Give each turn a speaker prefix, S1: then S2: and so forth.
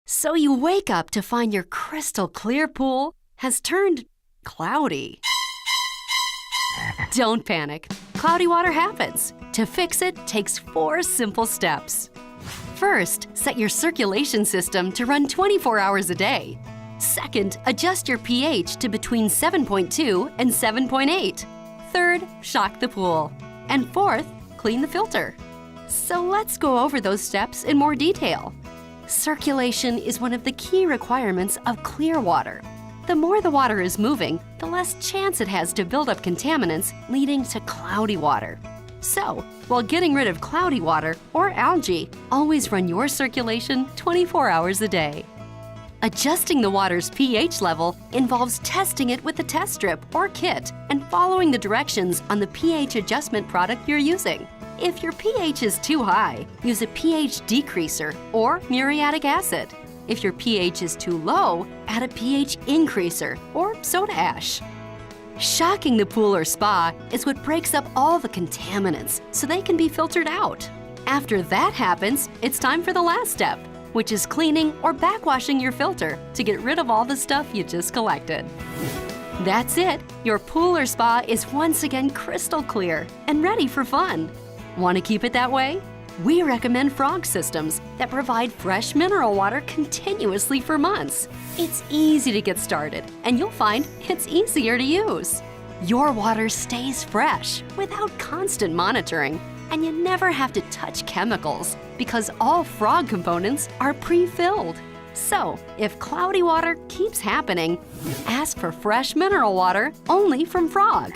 S1: So you wake up to find your crystal clear pool has turned cloudy. Don't panic. Cloudy water happens. To fix it takes 4 simple steps. First, set your circulation system to run 24 hours a day. Second, adjust your pH to between 7.2 and 7.8. Third, shock the pool. And fourth, clean the filter. So let's go over those steps in more detail. Circulation is one of the key requirements of clear water. The more the water is moving, the less chance it has to build up contaminants, leading to cloudy water. So, while getting rid of cloudy water or algae, always run your circulation 24 hours a day. Adjusting the water's pH level involves testing it with a test strip or kit and following the directions on the pH adjustment product you're using. If your pH is too high, use a pH decreaser or muriatic acid. If your pH is too low, add a pH increaser or soda ash. Shocking the pool or spa is what breaks up all the contaminants so they can be filtered out. After that happens, it's time for the last step, which is cleaning or backwashing your filter to get rid of all the stuff you just collected. That's it. Your pool or spa is once again crystal clear and ready for fun. Want to keep it that way? We recommend Frog systems that provide fresh mineral water continuously for months. It's easy to get started, and you'll find it's easier to use. Your water stays fresh without constant monitoring, and you never have to touch chemicals because all Frog components are pre-filled. So, if cloudy water keeps happening, ask for fresh mineral water only from Frog.